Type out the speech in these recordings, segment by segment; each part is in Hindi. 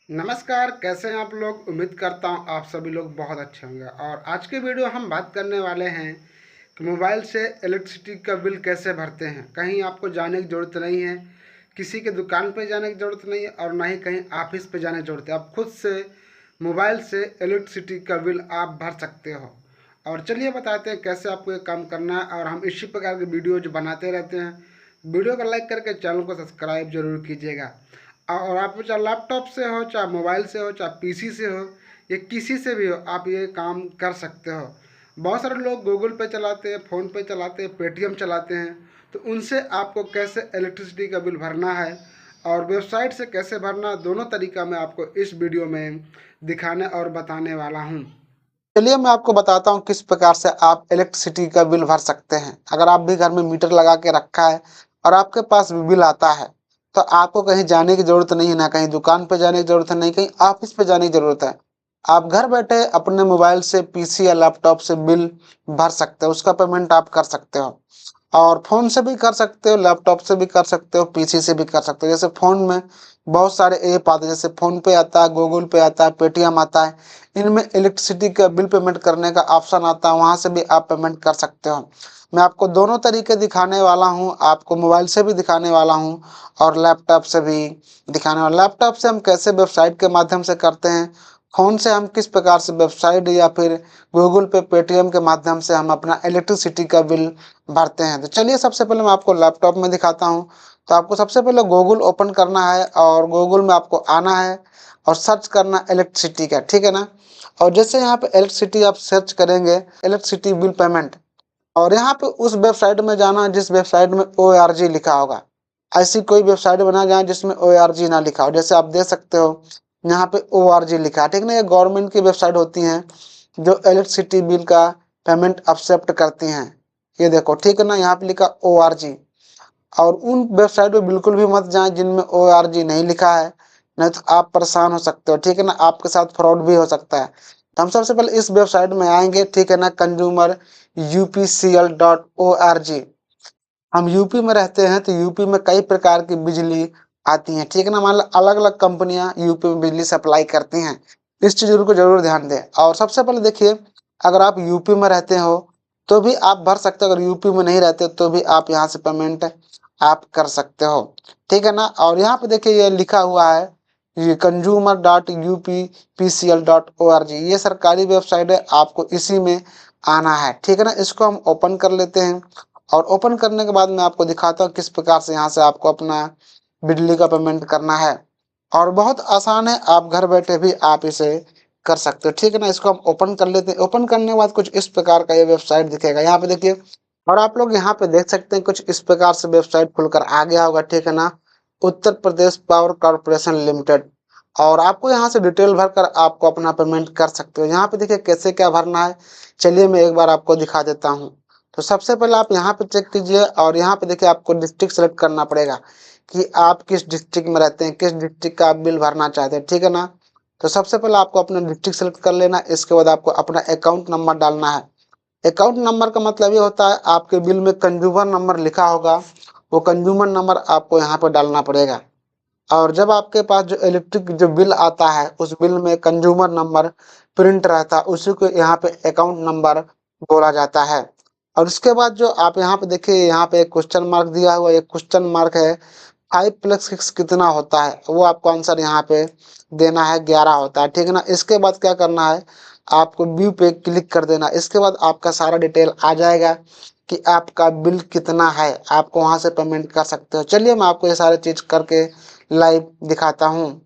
नमस्कार, कैसे हैं आप लोग। उम्मीद करता हूँ आप सभी लोग बहुत अच्छे होंगे। और आज के वीडियो हम बात करने वाले हैं कि मोबाइल से इलेक्ट्रिसिटी का बिल कैसे भरते हैं। कहीं आपको जाने की ज़रूरत नहीं है, किसी के दुकान पे जाने की ज़रूरत नहीं है और ना ही कहीं ऑफिस पे जाने की ज़रूरत है। आप खुद से मोबाइल से इलेक्ट्रिसिटी का बिल आप भर सकते हो। और चलिए बताते हैं कैसे आपको ये काम करना है। और हम इसी प्रकार के वीडियो जो बनाते रहते हैं। वीडियो को लाइक करके चैनल को सब्सक्राइब जरूर कीजिएगा। और आप चाहे लैपटॉप से हो, चाहे मोबाइल से हो, चाहे पीसी से हो, या किसी से भी हो, आप ये काम कर सकते हो। बहुत सारे लोग गूगल पे चलाते हैं, फ़ोन पे चलाते हैं, पेटीएम चलाते हैं। तो उनसे आपको कैसे इलेक्ट्रिसिटी का बिल भरना है और वेबसाइट से कैसे भरना, दोनों तरीका मैं आपको इस वीडियो में दिखाने और बताने वाला हूँ। चलिए मैं आपको बताता हूँ किस प्रकार से आप इलेक्ट्रिसिटी का बिल भर सकते हैं। अगर आप भी घर में मीटर लगा के रखा है और आपके पास भी बिल आता है, तो आपको कहीं जाने की ज़रूरत नहीं है, ना कहीं दुकान पे जाने की ज़रूरत है, नहीं कहीं ऑफिस पे जाने की ज़रूरत है। आप घर बैठे अपने मोबाइल से, पीसी या लैपटॉप से बिल भर सकते हो। उसका पेमेंट आप कर सकते हो और फ़ोन से भी कर सकते हो, लैपटॉप से भी कर सकते हो, पीसी से भी कर सकते हो। जैसे फ़ोन में बहुत सारे ऐप आते हैं, जैसे फ़ोन पे आता है, गूगल पे आता है, पेटीएम आता है। इनमें इलेक्ट्रिसिटी का बिल पेमेंट करने का ऑप्शन आता है, वहाँ से भी आप पेमेंट कर सकते हो। मैं आपको दोनों तरीके दिखाने वाला हूँ, आपको मोबाइल से भी दिखाने वाला हूँ और लैपटॉप से भी दिखाने वाला। लैपटॉप से हम कैसे वेबसाइट के माध्यम से करते हैं, फ़ोन से हम किस प्रकार से वेबसाइट या फिर गूगल पे, पेटीएम के माध्यम से हम अपना इलेक्ट्रिसिटी का बिल भरते हैं। तो चलिए सबसे पहले मैं आपको लैपटॉप में दिखाता हूँ। तो आपको सबसे पहले गूगल ओपन करना है और गूगल में आपको आना है और सर्च करना इलेक्ट्रिसिटी का, ठीक है ना। और जैसे यहाँ पे इलेक्ट्रिसिटी आप सर्च करेंगे, इलेक्ट्रिसिटी बिल पेमेंट, और यहाँ पे उस वेबसाइट में जाना जिस वेबसाइट में ORG लिखा होगा। ऐसी कोई वेबसाइट बना जाए जिसमें ORG ना लिखा हो। जैसे आप देख सकते हो यहाँ पे ORG लिखा है, ठीक ना। ये गवर्नमेंट की वेबसाइट होती हैं जो इलेक्ट्रिसिटी बिल का पेमेंट एक्सेप्ट करती हैं। ये देखो, ठीक है ना, यहाँ पे लिखा ORG। और उन वेबसाइट पे बिल्कुल भी मत जाएं जिनमें ORG नहीं लिखा है, नहीं तो आप परेशान हो सकते हो, ठीक है ना। आपके साथ फ्रॉड भी हो सकता है। तो हम सबसे पहले इस वेबसाइट में आएंगे, ठीक है ना, कंज्यूमर UPCL.org। हम यूपी में रहते हैं तो यूपी में कई प्रकार की बिजली आती हैं, ठीक है ना। मान लो अलग अलग कंपनियां यूपी में बिजली सप्लाई करती हैं। इस चीज़ को जरूर ध्यान दें। और सबसे पहले देखिए, अगर आप यूपी में रहते हो तो भी आप भर सकते हो, अगर यूपी में नहीं रहते तो भी आप यहाँ से पेमेंट आप कर सकते हो, ठीक है ना। और यहाँ पे देखिए ये लिखा हुआ है, ये consumer.UPPCL.org, ये सरकारी वेबसाइट है, आपको इसी में आना है, ठीक है ना। इसको हम ओपन कर लेते हैं और ओपन करने के बाद मैं आपको दिखाता हूँ किस प्रकार से यहाँ से आपको अपना बिजली का पेमेंट करना है। और बहुत आसान है, आप घर बैठे भी आप इसे कर सकते हो, ठीक है ना। इसको हम ओपन कर लेते हैं। ओपन करने के बाद कुछ इस प्रकार का ये वेबसाइट दिखेगा, यहाँ पे देखिए। और आप लोग यहाँ पे देख सकते हैं कुछ इस प्रकार से वेबसाइट खुलकर आ गया होगा, ठीक है ना। Uttar Pradesh power corporation limited. और आपको यहाँ से डिटेल भरकर आपको अपना पेमेंट कर सकते हो। यहाँ पे देखिए कैसे क्या भरना है, चलिए मैं एक बार आपको दिखा देता हूँ। तो सबसे पहले आप यहाँ पे चेक कीजिए और यहाँ पे देखिए आपको डिस्ट्रिक्ट सेलेक्ट करना पड़ेगा कि आप किस डिस्ट्रिक्ट में रहते हैं, किस डिस्ट्रिक्ट का आप बिल भरना चाहते हैं, ठीक है ना। तो सबसे पहले आपको अपना डिस्ट्रिक्ट सेलेक्ट कर लेना। इसके बाद आपको अपना अकाउंट नंबर डालना है। अकाउंट नंबर का मतलब ये होता है, आपके बिल में कंज्यूमर नंबर लिखा होगा, वो कंज्यूमर नंबर आपको यहाँ पे डालना पड़ेगा। और जब आपके पास जो इलेक्ट्रिक जो बिल आता है उस बिल में कंज्यूमर नंबर प्रिंट रहता है, उसी को यहाँ पे अकाउंट नंबर बोला जाता है। और उसके बाद जो आप यहाँ पे देखिए, यहाँ पे एक क्वेश्चन मार्क दिया हुआ, एक क्वेश्चन मार्क है, 5+6 कितना होता है, वो आपको आंसर यहाँ पे देना है, 11 होता है, ठीक है ना। इसके बाद क्या करना है, आपको व्यू पे क्लिक कर देना। इसके बाद आपका सारा डिटेल आ जाएगा कि आपका बिल कितना है, आपको वहां से पेमेंट कर सकते हो। चलिए मैं आपको ये सारे चीज करके लाइव दिखाता हूँ।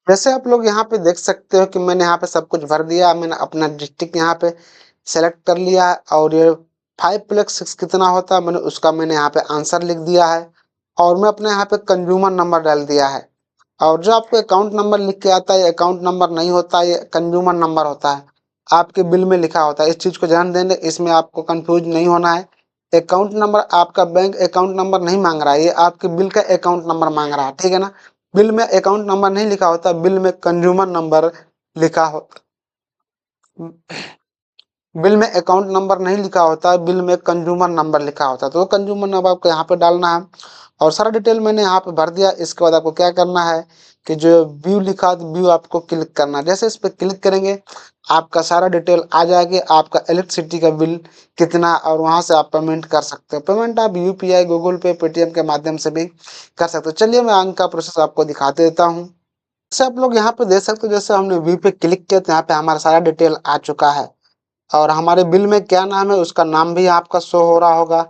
जैसे आप लोग यहाँ पे देख सकते हो कि मैंने यहाँ पे सब कुछ भर दिया, मैंने अपना डिस्ट्रिक्ट यहाँ पे सेलेक्ट कर लिया है और ये 5+6 कितना होता है मैंने यहाँ पे आंसर लिख दिया है और मैं अपने यहाँ पे कंज्यूमर नंबर डाल दिया है। और जो आपको अकाउंट नंबर लिख के आता है ये अकाउंट नंबर नहीं होता, ये कंज्यूमर नंबर होता है, आपके बिल में लिखा होता है। इस चीज को ध्यान देंगे, इसमें आपको कंफ्यूज नहीं होना है। अकाउंट नंबर आपका बैंक अकाउंट नंबर नहीं मांग रहा है, ये आपके बिल का अकाउंट नंबर मांग रहा है, ठीक है ना। बिल में अकाउंट नंबर नहीं लिखा होता, बिल में कंज्यूमर नंबर लिखा हो, बिल में अकाउंट नंबर नहीं लिखा होता है, बिल में कंज्यूमर नंबर लिखा होता है। तो वो कंज्यूमर नंबर आपको यहाँ पे डालना है और सारा डिटेल मैंने यहाँ पे भर दिया। इसके बाद आपको क्या करना है कि जो व्यू लिखा है व्यू आपको क्लिक करना है। जैसे इस पे क्लिक करेंगे आपका सारा डिटेल आ जाएगी, आपका इलेक्ट्रिसिटी का बिल कितना, और वहां से आप पेमेंट कर सकते हो। पेमेंट आप यूपीआई, गूगल पे, पेटीएम के माध्यम से भी कर सकते हो। चलिए मैं आगे का प्रोसेस आपको दिखाते देता हूँ। जैसे आप लोग यहाँ पे देख सकते हो, जैसे हमने व्यू पे क्लिक किया तो यहाँ पे हमारा सारा डिटेल आ चुका है और हमारे बिल में क्या नाम है उसका नाम भी आपका शो हो रहा होगा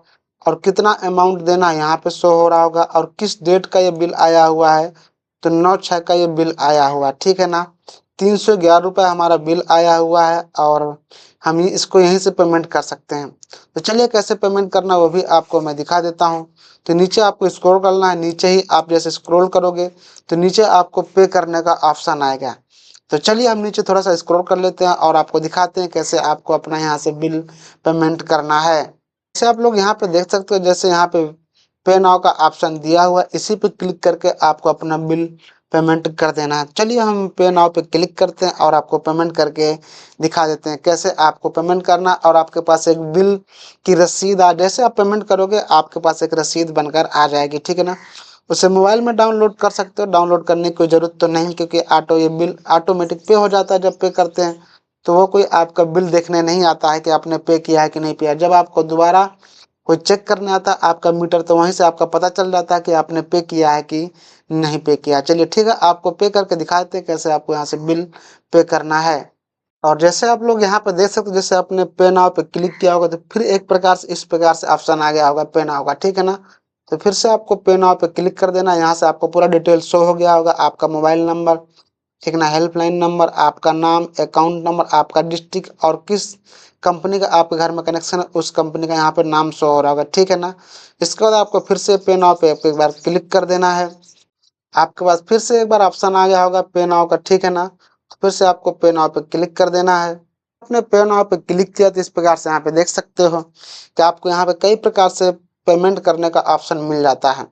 और कितना अमाउंट देना है यहाँ पे शो हो रहा होगा और किस डेट का ये बिल आया हुआ है। तो 9/6 का ये बिल आया हुआ है, ठीक है ना। 311 रुपये हमारा बिल आया हुआ है और हम इसको यहीं से पेमेंट कर सकते हैं। तो चलिए कैसे पेमेंट करना वो भी आपको मैं दिखा देता हूँ। तो नीचे आपको स्क्रॉल करना है, नीचे ही आप जैसे स्क्रॉल करोगे तो नीचे आपको पे करने का ऑप्शन आएगा। तो चलिए हम नीचे थोड़ा सा स्क्रॉल कर लेते हैं और आपको दिखाते हैं कैसे आपको अपना यहाँ से बिल पेमेंट करना है। जैसे आप लोग यहाँ पे देख सकते हो, जैसे यहाँ पे नाउ का ऑप्शन दिया हुआ है, इसी पे क्लिक करके आपको अपना बिल पेमेंट कर देना है। चलिए हम पे नाउ पे क्लिक करते हैं और आपको पेमेंट करके दिखा देते हैं कैसे आपको पेमेंट करना और आपके पास एक बिल की रसीद आ, जैसे आप पेमेंट करोगे आपके पास एक रसीद बनकर आ जाएगी, ठीक है ना। उसे मोबाइल में डाउनलोड कर सकते हो, डाउनलोड करने की कोई जरूरत तो नहीं क्योंकि ये बिल ऑटोमेटिक पे हो जाता है जब पे करते हैं। तो वो कोई आपका बिल देखने नहीं आता है कि आपने पे किया है कि नहीं किया। जब आपको दोबारा कोई चेक करने आता है आपका मीटर तो वहीं से आपका पता चल जाता है कि आपने पे किया है कि नहीं पे किया। चलिए ठीक है, आपको पे करके दिखाते हैं कैसे आपको यहाँ से बिल पे करना है। और जैसे आप लोग यहाँ पे देख सकते हो, जैसे आपने पे नाउ पे क्लिक किया होगा तो फिर एक प्रकार से इस प्रकार से ऑप्शन आ गया होगा पे नाउ का, ठीक है ना। तो फिर से आपको पे नाउ पे क्लिक कर देना, यहाँ से आपको पूरा डिटेल शो हो गया होगा, आपका मोबाइल नंबर, ठीक ना, हेल्पलाइन नंबर, आपका नाम, अकाउंट नंबर, आपका डिस्ट्रिक्ट और किस कंपनी का आपके घर में कनेक्शन है उस कंपनी का यहाँ पे नाम शो हो रहा होगा, ठीक है ना। इसके बाद आपको फिर से पे नाउ पे एक बार क्लिक कर देना है। आपके पास फिर से एक बार ऑप्शन आ गया होगा पे नाउ का, ठीक है ना। तो फिर से आपको पे नाउ पे क्लिक कर देना है। आपने पे नाउ पे क्लिक किया तो इस प्रकार से यहाँ पे देख सकते हो कि आपको यहाँ पे कई प्रकार से पेमेंट करने का ऑप्शन मिल जाता है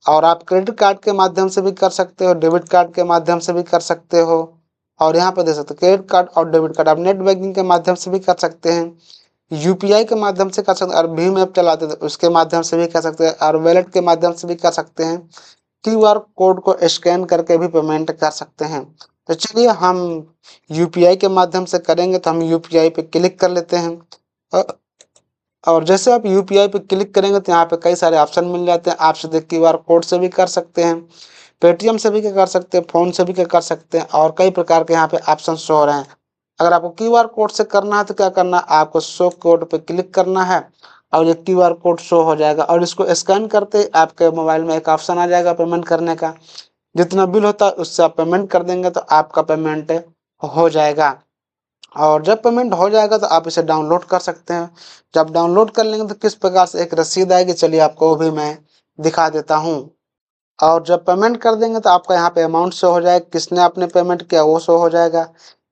और आप क्रेडिट कार्ड के माध्यम से भी कर सकते हो, डेबिट कार्ड के माध्यम से भी कर सकते हो। और यहाँ पे देख सकते हो क्रेडिट कार्ड और डेबिट कार्ड आप नेट बैंकिंग के माध्यम से भी कर सकते हैं, यूपीआई के माध्यम से कर सकते हैं और भीम ऐप चलाते हैं तो उसके माध्यम से भी कर सकते हैं और वॉलेट के माध्यम से भी कर सकते हैं। क्यूआर कोड को स्कैन करके भी पेमेंट कर सकते हैं। तो चलिए हम यूपीआई के माध्यम से करेंगे तो हम यूपीआई पे क्लिक कर लेते हैं। और जैसे आप यूपीआई पे क्लिक करेंगे तो यहाँ पे कई सारे ऑप्शन मिल जाते हैं। आप सीधे क्यूआर कोड से भी कर सकते हैं, पेटीएम से भी कर सकते हैं, फोन से भी कर सकते हैं और कई प्रकार के यहाँ पे ऑप्शन शो हो रहे हैं। अगर आपको क्यूआर कोड से करना है तो क्या करना है, आपको शो कोड पे क्लिक करना है और ये क्यूआर कोड शो हो जाएगा और इसको स्कैन करते ही आपके मोबाइल में एक ऑप्शन आ जाएगा पेमेंट करने का। जितना बिल होता है उससे आप पेमेंट कर देंगे तो आपका पेमेंट हो जाएगा। और जब पेमेंट हो जाएगा तो आप इसे डाउनलोड कर सकते हैं। जब डाउनलोड कर लेंगे तो किस प्रकार से एक रसीद आएगी, चलिए आपको वो भी मैं दिखा देता हूँ। और जब पेमेंट कर देंगे तो आपका यहाँ पे अमाउंट शो हो जाएगा, किसने आपने पेमेंट किया वो शो हो जाएगा,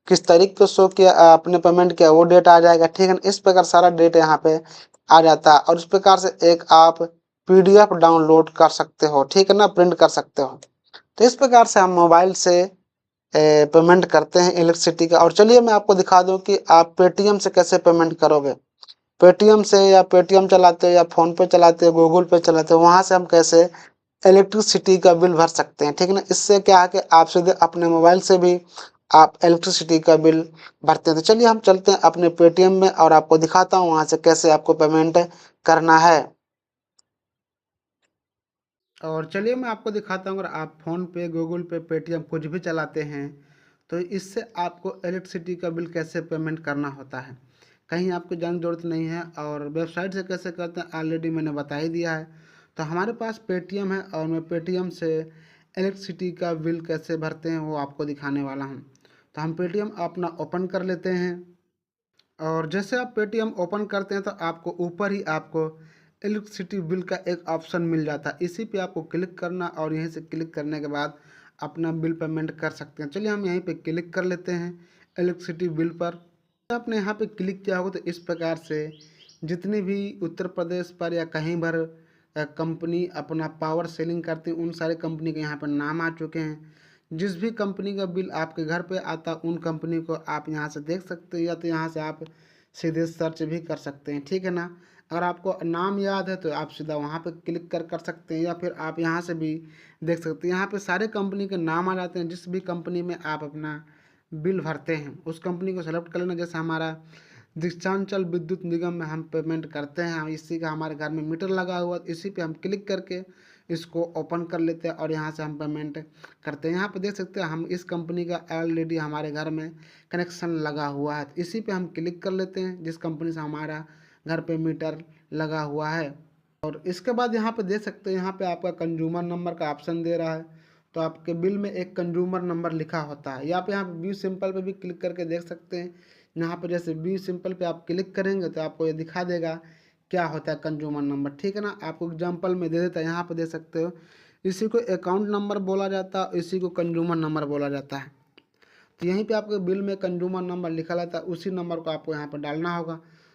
किस तारीख को शो किया आपने पेमेंट किया वो डेट आ जाएगा, ठीक है ना। इस प्रकार सारा डेट यहाँ पे आ जाता है और इस प्रकार से एक आप पीडीएफ डाउनलोड कर सकते हो, ठीक है ना, प्रिंट कर सकते हो। तो इस प्रकार से हम मोबाइल से पेमेंट करते हैं इलेक्ट्रिसिटी का। और चलिए मैं आपको दिखा दूं कि आप पेटीएम से कैसे पेमेंट करोगे। पेटीएम से या पेटीएम चलाते हो या फोन पे चलाते हो, गूगल पे चलाते हो, वहां से हम कैसे इलेक्ट्रिसिटी का बिल भर सकते हैं, ठीक है ना। इससे क्या है कि आप सीधे अपने मोबाइल से भी आप इलेक्ट्रिसिटी का बिल भरते हैं। तो चलिए हम चलते हैं अपने पेटीएम में और आपको दिखाता हूँ वहां से कैसे आपको पेमेंट करना है। और चलिए मैं आपको दिखाता हूँ, अगर आप फ़ोन पे, गूगल पे, पेटीएम कुछ भी चलाते हैं तो इससे आपको इलेक्ट्रिसिटी का बिल कैसे पेमेंट करना होता है, कहीं आपको जानने की ज़रूरत नहीं है। और वेबसाइट से कैसे करते हैं ऑलरेडी मैंने बता ही दिया है। तो हमारे पास पेटीएम है और मैं पेटीएम से इलेक्ट्रिसिटी का बिल कैसे भरते हैं वो आपको दिखाने वाला हूँ। तो हम पेटीएम अपना ओपन कर लेते हैं और जैसे आप पेटीएम ओपन करते हैं तो आपको ऊपर ही आपको इलेक्ट्रिसिटी बिल का एक ऑप्शन मिल जाता है। इसी पे आपको क्लिक करना और यहीं से क्लिक करने के बाद अपना बिल पेमेंट कर सकते हैं। चलिए हम यहीं पे क्लिक कर लेते हैं इलेक्ट्रिसिटी बिल पर। आपने यहाँ पे क्लिक किया होगा तो इस प्रकार से जितनी भी उत्तर प्रदेश पर या कहीं पर कंपनी अपना पावर सेलिंग करती है उन सारे कंपनी के यहाँ पर नाम आ चुके हैं। जिस भी कंपनी का बिल आपके घर पे आता उन कंपनी को आप यहाँ से देख सकते हैं या तो यहाँ से आप सीधे सर्च भी कर सकते हैं, ठीक है ना। अगर आपको नाम याद है तो आप सीधा वहाँ पे क्लिक कर सकते हैं या फिर आप यहाँ से भी देख सकते हैं। यहाँ पे सारे कंपनी के नाम आ जाते हैं। जिस भी कंपनी में आप अपना बिल भरते हैं उस कंपनी को सेलेक्ट कर लेना। जैसे हमारा दीक्षांचल विद्युत निगम में हम पेमेंट करते हैं, हम इसी का हमारे घर में मीटर लगा हुआ, इसी पे हम क्लिक करके इसको ओपन कर लेते हैं और यहाँ से हम पेमेंट करते हैं। यहाँ पे देख सकते हैं हम इस कंपनी का ऑलरेडी हमारे घर में कनेक्शन लगा हुआ है, इसी पे हम क्लिक कर लेते हैं जिस कंपनी से हमारा घर पे मीटर लगा हुआ है। और इसके बाद यहाँ पे देख सकते हैं यहाँ पे आपका कंज्यूमर नंबर का ऑप्शन दे रहा है। तो आपके बिल में एक कंज्यूमर नंबर लिखा होता है। या आप यहाँ पे व्यू सिंपल पे भी क्लिक करके देख सकते हैं। यहाँ पर जैसे व्यू सिंपल पे आप क्लिक करेंगे तो आपको ये दिखा देगा क्या होता है कंज्यूमर नंबर, ठीक है ना। आपको एग्जांपल में दे देता है, यहाँ पे दे सकते हो। इसी को अकाउंट नंबर बोला जाता है, इसी को कंज्यूमर नंबर बोला जाता है। तो यहीं पे आपके बिल में कंज्यूमर नंबर लिखा रहता है, उसी नंबर को आपको यहाँ पर डालना होगा।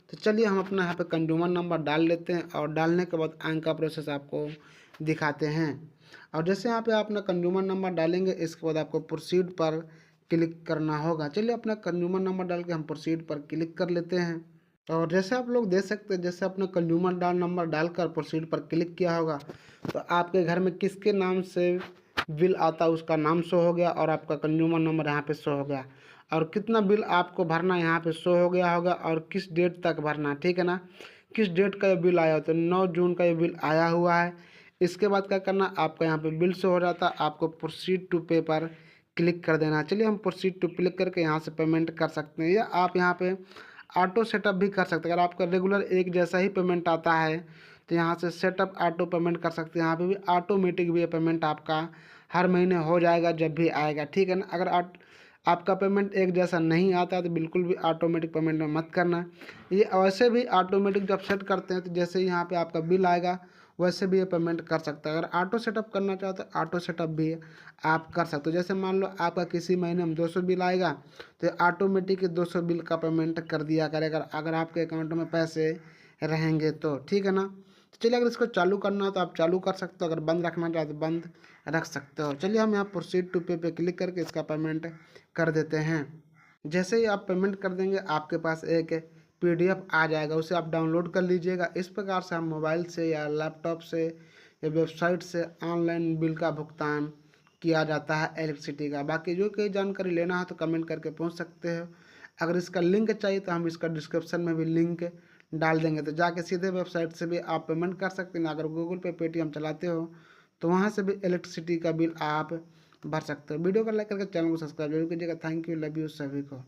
तो चलिए हम अपना यहाँ पे कंज्यूमर नंबर डाल लेते हैं और डालने के बाद आगे का प्रोसेस आपको दिखाते हैं। और जैसे यहाँ पे आप अपना कंज्यूमर नंबर डालेंगे इसके बाद आपको प्रोसीड पर क्लिक करना होगा। चलिए अपना कंज्यूमर नंबर डाल के हम प्रोसीड पर क्लिक कर लेते हैं। और जैसे आप लोग देख सकते हैं जैसे अपना कंज्यूमर नंबर डालकर प्रोसीड पर क्लिक किया होगा तो आपके घर में किसके नाम से बिल आता है उसका नाम शो हो गया और आपका कंज्यूमर नंबर यहाँ पे शो हो गया और कितना बिल आपको भरना यहाँ पे शो हो गया होगा और किस डेट तक भरना, ठीक है ना। किस डेट का ये बिल आया हो तो 9 जून का ये बिल आया हुआ है। इसके बाद क्या करना, आपका यहाँ पे बिल शो हो जाता है, आपको प्रोसीड टू पे पर क्लिक कर देना। चलिए हम प्रोसीड टू क्लिक करके यहाँ से पेमेंट कर सकते हैं या आप यहाँ पे ऑटो सेटअप भी कर सकते हैं। अगर आपका रेगुलर एक जैसा ही पेमेंट आता है तो यहाँ से सेटअप ऑटो पेमेंट कर सकते हैं। यहाँ पे भी ऑटोमेटिक भी ये पेमेंट आपका हर महीने हो जाएगा जब भी आएगा, ठीक है ना। अगर आपका पेमेंट एक जैसा नहीं आता तो बिल्कुल भी ऑटोमेटिक पेमेंट में मत करना। ये वैसे भी ऑटोमेटिक जब सेट करते हैं तो जैसे ही यहाँ पे आपका बिल आएगा वैसे भी ये पेमेंट कर सकता है। अगर ऑटो सेटअप करना चाहो तो ऑटो सेटअप भी आप कर सकते हो। जैसे मान लो आपका किसी महीने में 200 बिल आएगा तो ऑटोमेटिक 200 बिल का पेमेंट कर दिया करेगा अगर आपके अकाउंट में पैसे रहेंगे तो, ठीक है ना। तो चलिए अगर इसको चालू करना हो तो आप चालू कर सकते हो, अगर बंद रखना चाहो तो बंद रख सकते हो। चलिए हम यहाँ प्रोसीड टू पे क्लिक करके इसका पेमेंट कर देते हैं। जैसे ही आप पेमेंट कर देंगे आपके पास एक PDF आ जाएगा, उसे आप डाउनलोड कर लीजिएगा। इस प्रकार से हम मोबाइल से या लैपटॉप से या वेबसाइट से ऑनलाइन बिल का भुगतान किया जाता है इलेक्ट्रिसिटी का। बाकी जो कोई जानकारी लेना है तो कमेंट करके पूछ सकते हो। अगर इसका लिंक चाहिए तो हम इसका डिस्क्रिप्शन में भी लिंक डाल देंगे, तो जाके सीधे वेबसाइट से भी आप पेमेंट कर सकते हैं। अगर गूगल पे पेटीएम चलाते हो तो वहाँ से भी इलेक्ट्रिसिटी का बिल आप भर सकते हो। वीडियो को लाइक करके चैनल को सब्सक्राइब जरूर कीजिएगा। थैंक यू, लव यू सभी को।